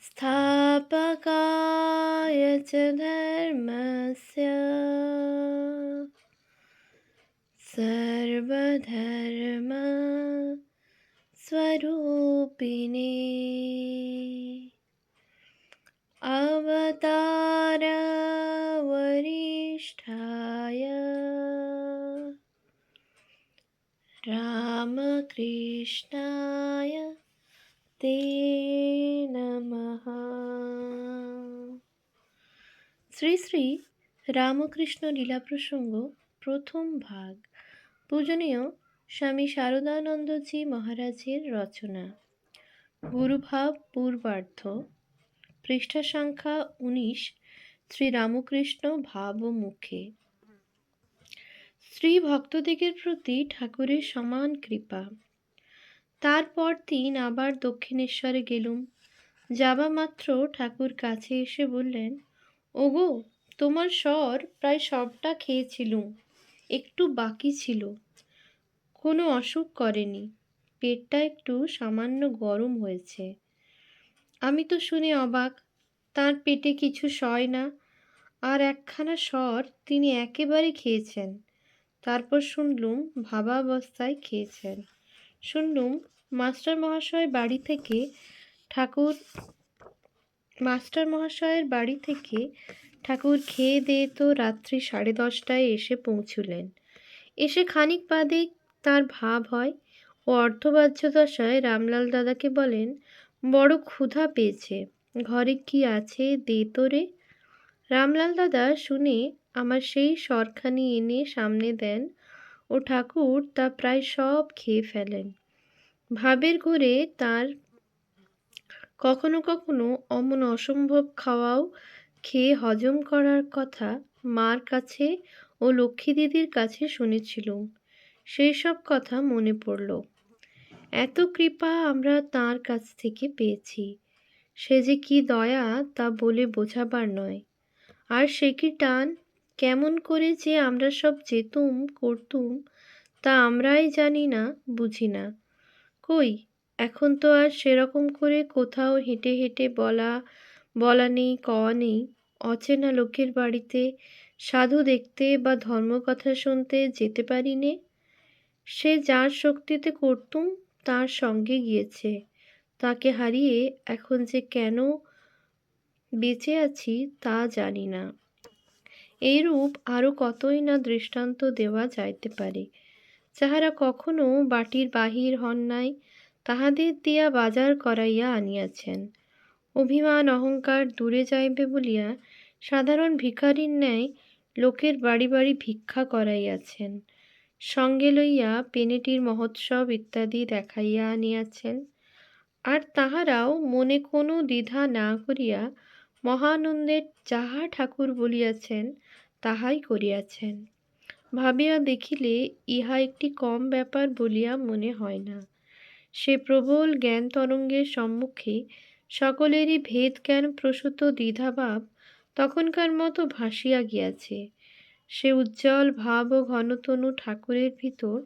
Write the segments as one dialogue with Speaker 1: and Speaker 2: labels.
Speaker 1: स्थापकाय च धर्मस्य सर्वधर्म स्वरूपिणे अवतारवरिष्ठाय रामकृष्णाय ते नमः। শ্রী শ্রী রামকৃষ্ণ লীলা প্রসঙ্গ প্রথম ভাগ। পূজনীয় স্বামী শারদানন্দজি মহারাজের রচনা। গুরুভাব পূর্বার্ধ, পৃষ্ঠা সংখ্যা 19। শ্রী রামকৃষ্ণ ভাব মুখে। শ্রী ভক্তদিগের প্রতি ঠাকুরের সমান কৃপা। তারপর দিন আবার দক্ষিণেশ্বরে গেলুম। যাবা মাত্র ঠাকুর কাছে এসে বললেন, ওগো, তোমার স্বর প্রায় সবটা খেয়েছিলুম, একটু বাকি ছিল। কোনো অসুখ করেনি, পেটটা একটু সামান্য গরম হয়েছে। আমি তো শুনে অবাক, তার পেটে কিছু সয় না, আর একখানা স্বর তিনি একেবারে খেয়েছেন। তারপর শুনলুম ভাবাবস্থায় খেয়েছেন। শুনলুম মাস্টার মহাশয়ের বাড়ি থেকে ঠাকুর খেয়ে দিয়ে তো রাত্রি 10:30টায় এসে পৌঁছলেন। এসে খানিক বাদে তার ভাব হয় ও অর্ধবাহ্য দশায় রামলাল দাদাকে বলেন, বড় ক্ষুধা পেয়েছে, ঘরে কি আছে দে তো রে। রামলাল দাদা শুনে আমার সেই সরখানি এনে সামনে দেন ও ঠাকুর তা প্রায় সব খেয়ে ফেলেন। ভাবের ঘোরে তার কখনো কখনো অমন অসম্ভব খাওয়াও খেয়ে হজম করার কথা মার কাছে ও লক্ষ্মী দিদির কাছে শুনেছিলুম। সেই সব কথা মনে পড়ল। এত কৃপা আমরা তাঁর কাছ থেকে পেয়েছি, সে যে কি দয়া তা বলে বোঝাবার নয়। আর সে কি টান, কেমন করে যে আমরা সব যেতুম করতুম তা আমরাই জানি না, বুঝি না। কই, এখন তো আর সেরকম করে কোথাও হেঁটে হেঁটে বলা নেই, কওয়া নেই। অচেনা লোকের বাড়িতে সাধু দেখতে বা ধর্মকথা শুনতে যেতে পারি নে। সে যার শক্তিতে করতুম তার সঙ্গে গিয়েছে, তাকে হারিয়ে এখন যে কেন বেঁচে আছি তা জানি না। এইরূপ আরও কতই না দৃষ্টান্ত দেওয়া যাইতে পারে। যাহারা কখনো বাটির বাহির হন নাই, তাহাদের দিয়া বাজার করাইয়া আনিয়াছেন। অভিমান অহংকার দূরে যাইবে বলিয়া সাধারণ ভিখারির ন্যায় লোকের বাড়ি বাড়ি ভিক্ষা করাইয়াছেন। সঙ্গে লইয়া পেনেটির মহোৎসব ইত্যাদি দেখাইয়া আনিয়াছেন। আর তাহারাও মনে কোনো দ্বিধা না করিয়া মহানন্দের যাহা ঠাকুর বলিয়াছেন তাহাই করিয়াছেন। ভাবিয়া দেখিলে ইহা একটি কম ব্যাপার বলিয়া মনে হয় না। সে প্রবল জ্ঞান তরঙ্গের সম্মুখে সকলেরই ভেদ জ্ঞান প্রসূত দ্বিধাভাব তখনকার মতো ভাসিয়া গিয়াছে। সে উজ্জ্বল ভাব ও ঘনতনু ঠাকুরের ভিতর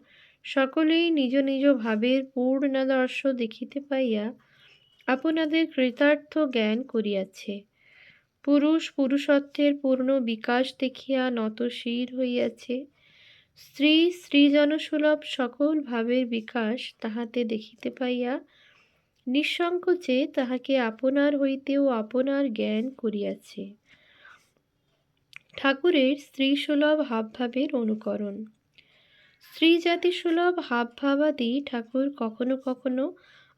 Speaker 1: সকলেই নিজ নিজ ভাবের পূর্ণাদর্শ দেখিতে পাইয়া আপনাদের কৃতার্থ জ্ঞান করিয়াছে। পুরুষ পুরুষত্বের পূর্ণ বিকাশ দেখিয়া নতশির হইয়াছে। স্ত্রী স্ত্রীজনসুলভ সকল ভাবের বিকাশ তাহাতে দেখিতে পাইয়া নিঃসংকোচে তাহাকে আপনার হইতেও আপনার জ্ঞান করিয়াছে। ঠাকুরের স্ত্রীসুলভ হাবভাবের অনুকরণ। স্ত্রীজাতিসুলভ হাবভাবাদি ঠাকুর কখনো কখনো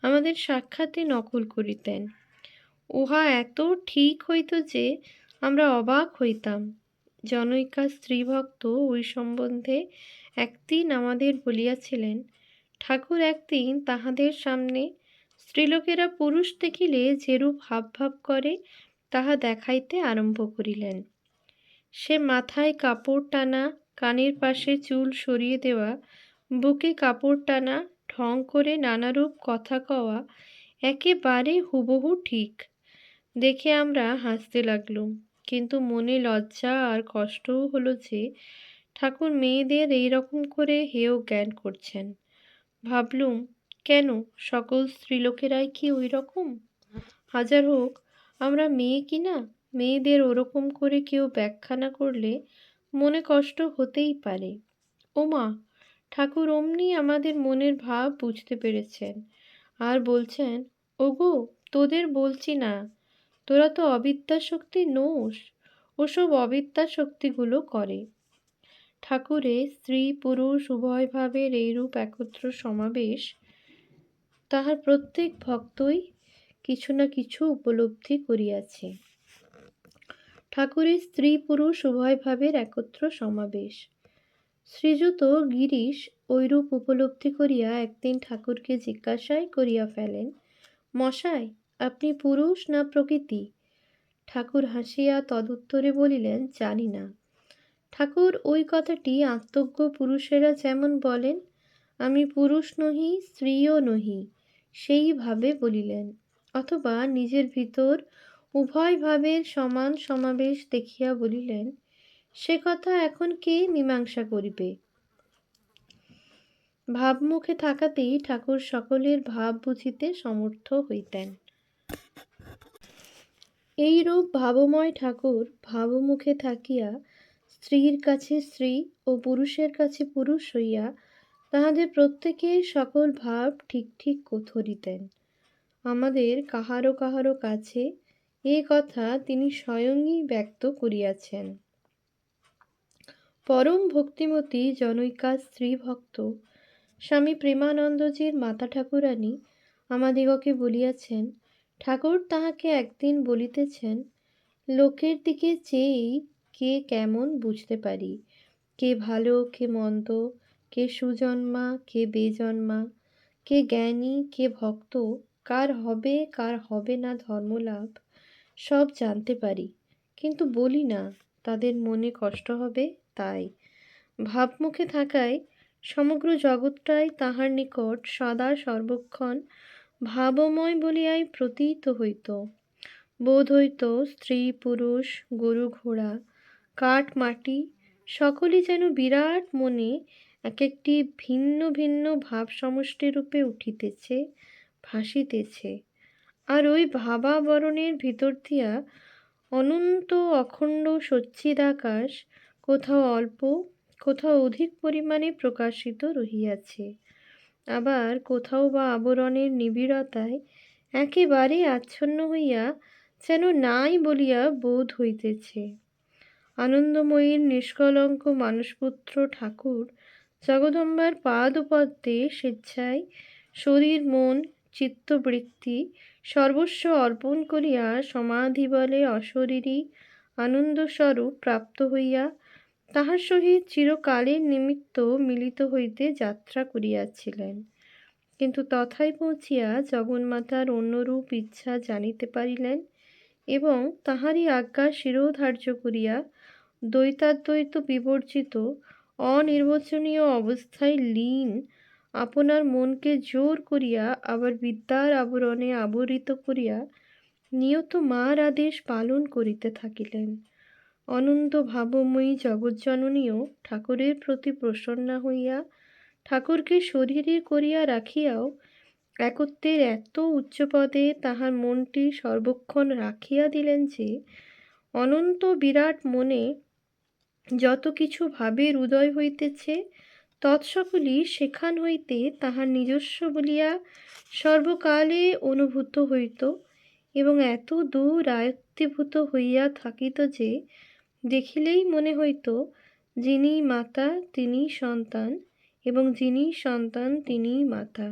Speaker 1: আমাদের সাক্ষাতে নকল করিতেন। উহা এত ঠিক হইত যে আমরা অবাক হইতাম। জনৈকা স্ত্রীভক্ত ওই সম্বন্ধে একদিন আমাদের বলিয়াছিলেন, ঠাকুর একদিন তাহাদের সামনে স্ত্রীলোকেরা পুরুষ দেখিলে যেরূপ হাবভাব করে তাহা দেখাইতে আরম্ভ করিলেন। সে মাথায় কাপড় টানা, কানের পাশে চুল সরিয়ে দেওয়া, বুকে কাপড় টানা, ঢং করে নানারূপ কথা কওয়া একেবারে হুবহু ঠিক। দেখে আমরা হাসতে লাগলুম, কিন্তু মনে লজ্জা আর কষ্টও হলো যে ঠাকুর মেয়েদের এইরকম করে হেয় জ্ঞান করছেন। ভাবলুম, কেন সকল স্ত্রীলোকেরাই কি ওই রকম? হাজার হোক, আমরা মেয়ে কি না? মেয়েদের ওরকম করে কেউ ব্যাখ্যা না করলে মনে কষ্ট হতেই পারে। ওমা! ঠাকুর অমনি আমাদের মনের ভাব বুঝতে পেরেছেন আর বলছেন, ওগো, তোদের বলছি না, তোরা তো অবিদ্যাশক্তি নোস, ওসব অবিদ্যাশক্তিগুলো করে। ঠাকুরের স্ত্রী পুরুষ উভয় ভাবের এইরূপ একত্র সমাবেশ তাহার প্রত্যেক ভক্তই কিছু না কিছু উপলব্ধি করিয়াছে। ঠাকুরের স্ত্রী পুরুষ উভয় ভাবের একত্র সমাবেশ। শ্রীযুত গিরিশ ঐরূপ উপলব্ধি করিয়া একদিন ঠাকুরকে জিজ্ঞাসাই করিয়া ফেলেন, মশাই, আপনি পুরুষ না প্রকৃতি? ঠাকুর হাসিয়া তদুত্তরে বলিলেন, জানি না। ঠাকুর ওই কথাটি আত্মজ্ঞ পুরুষেরা যেমন বলেন, আমি পুরুষ নহি স্ত্রীও নহি, সেইভাবে বলিলেন। অথবা নিজের ভিতর উভয় ভাবের সমান সমাবেশ দেখিয়া বলিলেন, সে কথা এখন কে মীমাংসা করিবে? ভাবমুখে থাকাতেই ঠাকুর সকলের ভাব বুঝিতে সমর্থ হইতেন। এইরূপ ভাবময় ঠাকুর ভাবমুখে থাকিয়া স্ত্রীর কাছে স্ত্রী ও পুরুষের কাছে পুরুষ হইয়া তাহাদের প্রত্যেকের সকল ভাব ঠিক ঠিক ধরিতেন। আমাদের কাহারো কাহারো কাছে এ কথা তিনি স্বয়ংই ব্যক্ত করিয়াছেন। পরম ভক্তিমতী জনৈকা স্ত্রী ভক্ত স্বামী প্রেমানন্দজির মাতা ঠাকুরানী আমাদিগকে বলিয়াছেন, ঠাকুর তাহাকে একদিন বলিতেছেন, লোকের দিকে চেয়েই কে কেমন বুঝতে পারি, কে ভালো কে মন্দ, কে সুজন্মা কে বেজন্মা, কে জ্ঞানী কে ভক্ত, কার হবে কার হবে না ধর্মলাভ, সব জানতে পারি, কিন্তু বলি না, তাদের মনে কষ্ট হবে তাই। ভাবমুখে থাকায় সমগ্র জগৎটাই তাহার নিকট সদা সর্বক্ষণ ভাবময় বলিয়াই প্রতীত হইত। বোধ হইত স্ত্রী পুরুষ গরু ঘোড়া কাঠ মাটি সকলই যেন বিরাট মনে এক একটি ভিন্ন ভিন্ন ভাব সমষ্টিরূপে উঠিতেছে, ভাসিতেছে, আর ওই ভাবাবরণের ভিতর দিয়া অনন্ত অখণ্ড সচ্চিদাকাশ কোথাও অল্প কোথাও অধিক পরিমাণে প্রকাশিত রহিয়াছে, আবার কোথাও বা আবরণের নিবিড়তায় একেবারে আচ্ছন্ন হইয়া যেন নাই বলিয়া বোধ হইতেছে। আনন্দময়ীর নিষ্কলঙ্ক মানসপুত্র ঠাকুর জগদম্বার পাদপদ্মে স্বেচ্ছায় শরীর মন চিত্তবৃত্তি সর্বস্ব অর্পণ করিয়া সমাধিবলে অশরীরী আনন্দস্বরূপ প্রাপ্ত হইয়া তাহার সহিত চিরকালের নিমিত্ত মিলিত হইতে যাত্রা করিয়াছিলেন। কিন্তু তথায় পৌঁছিয়া জগন্মাতার অন্যরূপ ইচ্ছা জানিতে পারিলেন এবং তাহারই আজ্ঞা শিরোধার্য করিয়া দ্বৈতাদ্বৈত বিবর্জিত অনির্বচনীয় অবস্থায় লীন আপনার মনকে জোর করিয়া আবার বিদ্যার আবরণে আবরিত করিয়া নিয়ত মার আদেশ পালন করিতে থাকিলেন। অনন্ত ভাবময়ী জগজ্জননীও ঠাকুরের প্রতি প্রসন্না হইয়া ঠাকুরকে শরীরে করিয়া রাখিয়াও একত্বের এত উচ্চপদে তাহার মনটি সর্বক্ষণ রাখিয়া দিলেন যে অনন্ত বিরাট মনে যত কিছু ভাবের উদয় হইতেছে তৎসকলই সেখান হইতে তাহার নিজস্ব বলিয়া সর্বকালে অনুভূত হইত এবং এত দূর আয়ত্তীভূত হইয়া থাকিত যে দেখিলেই মনে হইত যিনি মাতা তিনি সন্তান এবং যিনি সন্তান তিনি মাতা।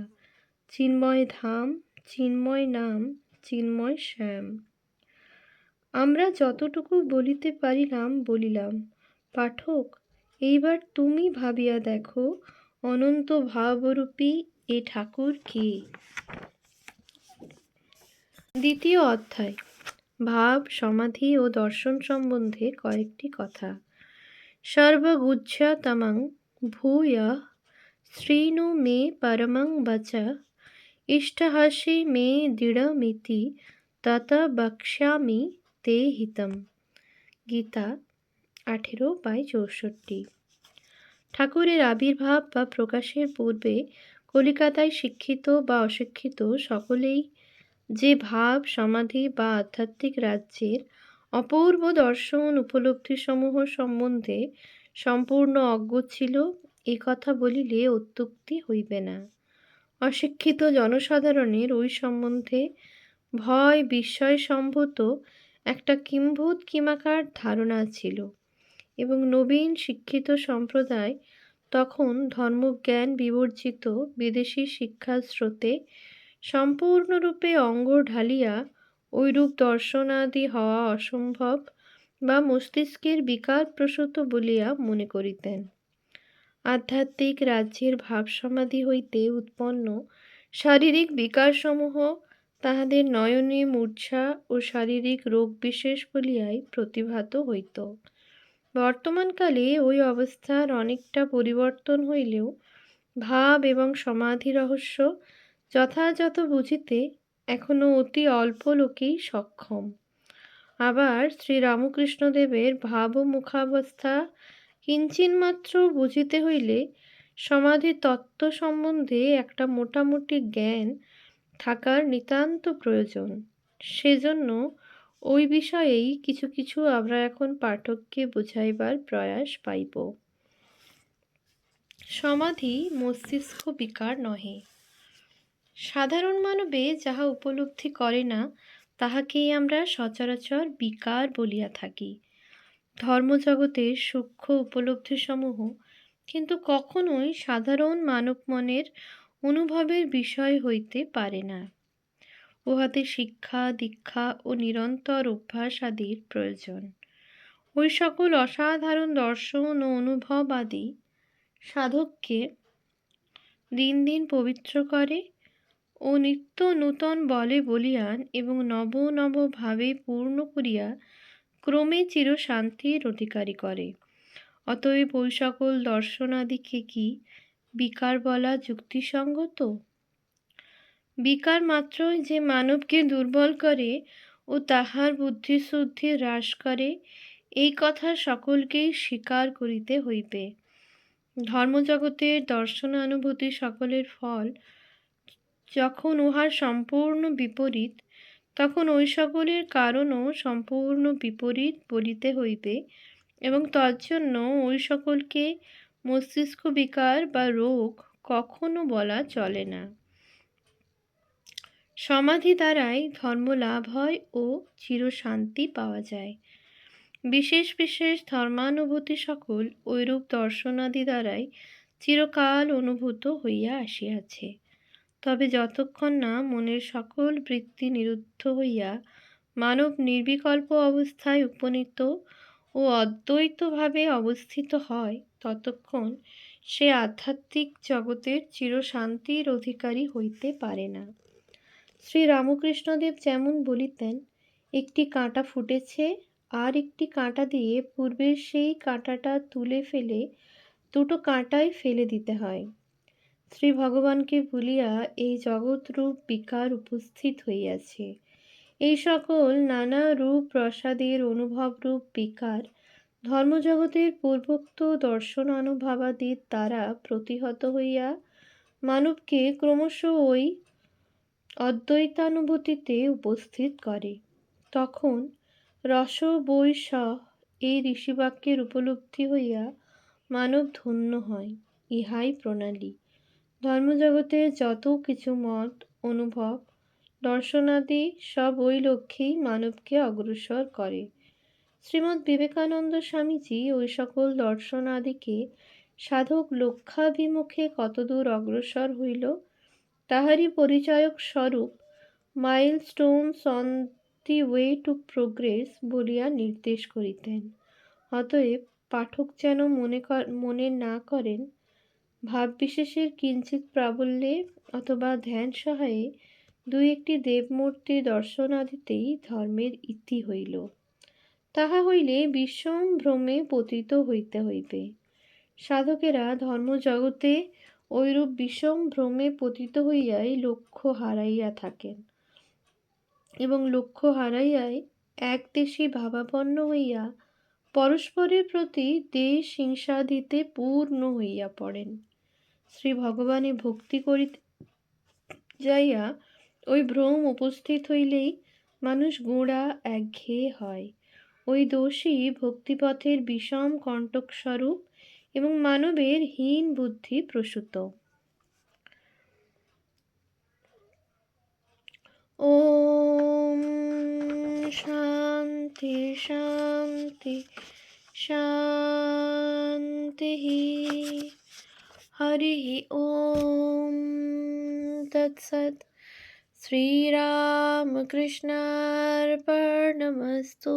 Speaker 1: চিন্ময় ধাম চিন্ময় নাম চিন্ময় শ্যাম। আমরা যতটুকু বলিতে পারিলাম বলিলাম। পাঠক, এইবার তুমি ভাবিয়া দেখো অনন্ত ভাবরূপী এ ঠাকুর কে। দ্বিতীয় অধ্যায়, ভাব সমাধি ও দর্শন সম্বন্ধে কয়েকটি কথা। সর্বগুহ্যতমং ভূয়ঃ শৃণু মে পরমং বচঃ ইষ্টহাসি মে দৃঢ়মিতি তত বক্ষ্যামি তে হিতম। গীতা 18/64। ঠাকুরের আবির্ভাব বা প্রকাশের পূর্বে কলিকাতায় শিক্ষিত বা অশিক্ষিত সকলেই যে ভাব সমাধি বা আধ্যাত্মিক রাজ্যের অপূর্ব দর্শন উপলব্ধিসমূহ সম্বন্ধে সম্পূর্ণ অজ্ঞ ছিল, এ কথা বলিলে অত্যুক্তি হইবে না। অশিক্ষিত জনসাধারণের ওই সম্বন্ধে ভয় বিস্ময় সম্ভূত একটা কিম্ভূত কিমাকার ধারণা ছিল, এবং নবীন শিক্ষিত সম্প্রদায় তখন ধর্মজ্ঞান বিবর্জিত বিদেশি শিক্ষার স্রোতে সম্পূর্ণরূপে অঙ্গ ঢালিয়া ঐরূপ দর্শনাদি হওয়া অসম্ভব বা মস্তিষ্কের বিকারপ্রসূত বলিয়া মনে করিতেন। আধ্যাত্মিক রাজ্যের ভাবসমাধি হইতে উৎপন্ন শারীরিক বিকারসমূহ তাহাদের নয়নে মূর্ছা ও শারীরিক রোগবিশেষ বলিয়াই প্রতিভাত হইত। বর্তমানকালে ওই অবস্থার অনেকটা পরিবর্তন হইলেও ভাব এবং সমাধি রহস্য যথাযথ বুঝিতে এখনও অতি অল্প লোকেই সক্ষম। আবার শ্রীরামকৃষ্ণদেবের ভাব ও মুখাবস্থা কিঞ্চিন্মাত্র বুঝিতে হইলে সমাধি তত্ত্ব সম্বন্ধে একটা মোটামুটি জ্ঞান থাকার নিতান্ত প্রয়োজন। সেজন্য ওই বিষয়েই কিছু কিছু আমরা এখন পাঠককে বুঝাইবার প্রয়াস পাইব। সমাধি মস্তিষ্ক বিকার নহে। সাধারণ মানবে যাহা উপলব্ধি করে না, তাহাকেই আমরা সচরাচর বিকার বলিয়া থাকি। ধর্মজগতের সূক্ষ্ম উপলব্ধিসমূহ কিন্তু কখনোই সাধারণ মানব মনের অনুভবের বিষয় হইতে পারে না। উহাতে শিক্ষা দীক্ষা ও নিরন্তর অভ্যাস আদির প্রয়োজন। ওই সকল অসাধারণ দর্শন ও অনুভব আদি সাধককে দিন দিন পবিত্র করে ও নিত্য নূতন বলে বলীয়ান এবং নব নব ভাবে পূর্ণ করিয়া ক্রমে চিরশান্তির অধিকারী করে। অতএব ওই সকল দর্শনাদিকে কি বিকার বলা যুক্তিসঙ্গত? বিকার মাত্রই যে মানবকে দুর্বল করে ও তাহার বুদ্ধিশুদ্ধি হ্রাস করে, এই কথা সকলকেই স্বীকার করিতে হইবে। ধর্মজগতের দর্শনানুভূতি সকলের ফল যখন উহার সম্পূর্ণ বিপরীত, তখন ওই সকলের কারণও সম্পূর্ণ বিপরীত বলিতে হইবে, এবং তজ্জন্য ওই সকলকে মস্তিষ্ক বিকার বা রোগ কখনো বলা চলে না। সমাধি দ্বারাই ধর্ম লাভ হয় ও চিরশান্তি পাওয়া যায়। বিশেষ বিশেষ ধর্মানুভূতি সকল ঐরূপ দর্শনাদি দ্বারাই চিরকাল অনুভূত হইয়া আসিয়াছে। তবে যতক্ষণ না মনের সকল বৃত্তি নিরুদ্ধ হইয়া মানব নির্বিকল্প অবস্থায় উপনীত ও অদ্বৈতভাবে অবস্থিত হয়, ততক্ষণ সে আধ্যাত্মিক জগতের চিরশান্তির অধিকারী হইতে পারে না। শ্রীরামকৃষ্ণদেব যেমন বলিতেন, একটি কাঁটা ফুটেছে, আর একটি কাঁটা দিয়ে পূর্বের সেই কাঁটাটা তুলে ফেলে দুটো কাঁটাই ফেলে দিতে হয়। শ্রী ভগবানকে ভুলিয়া এই জগৎরূপ বিকার উপস্থিত হইয়াছে। এই সকল নানা রূপ প্রসাদের অনুভবরূপ বিকার ধর্মজগতের পূর্বোক্ত দর্শনানুভাবাদির দ্বারা প্রতিহত হইয়া মানবকে ক্রমশ ওই অদ্বৈতানুভূতিতে উপস্থিত করে। তখন রস বৈ স এই ঋষিবাক্যের উপলব্ধি হইয়া মানব ধন্য হয়। ইহাই প্রণালী। ধর্মজগতের যত কিছু মত অনুভব দর্শনাদি সব ওই লক্ষ্যেই মানবকে অগ্রসর করে। শ্রীমদ্ বিবেকানন্দ স্বামীজি ওই সকল দর্শনাদিকে সাধক লক্ষ্যাভিমুখে কতদূর অগ্রসর হইল, তাহারই পরিচায়ক স্বরূপ milestones on the way to progress বলিয়া নির্দেশ করিতেন। অতএব পাঠক যেন মনে না করেন ভাববিশেষের কিঞ্চিৎ প্রাবল্যে অথবা ধ্যান সহায়ে দুই একটি দেবমূর্তি দর্শনাদিতেই ধর্মের ইতি হইল। তাহা হইলে বিষম ভ্রমে পতিত হইতে হইবে। সাধকেরা ধর্মজগতে ঐরূপ বিষম ভ্রমে পতিত হইয়াই লক্ষ্য হারাইয়া থাকেন, এবং লক্ষ্য হারাইয়াই একদেশী ভাবাপন্ন হইয়া পরস্পরের প্রতি দেশ হিংসাদিতে পূর্ণ হইয়া পড়েন। শ্রী ভগবানে ভক্তি করিতে যাইয়া ওই ভ্রম উপস্থিত হইলেই মানুষ গোঁড়া একঘেয়ে হয়। ওই দোষী ভক্তিপথের বিষম কণ্টকস্বরূপ এবং মানবের হীন বুদ্ধি প্রসূত। ওম শান্তি শান্তি শান্তি। হরি ওম তৎসৎ। শ্রীরামকৃষ্ণার্পণমস্তু।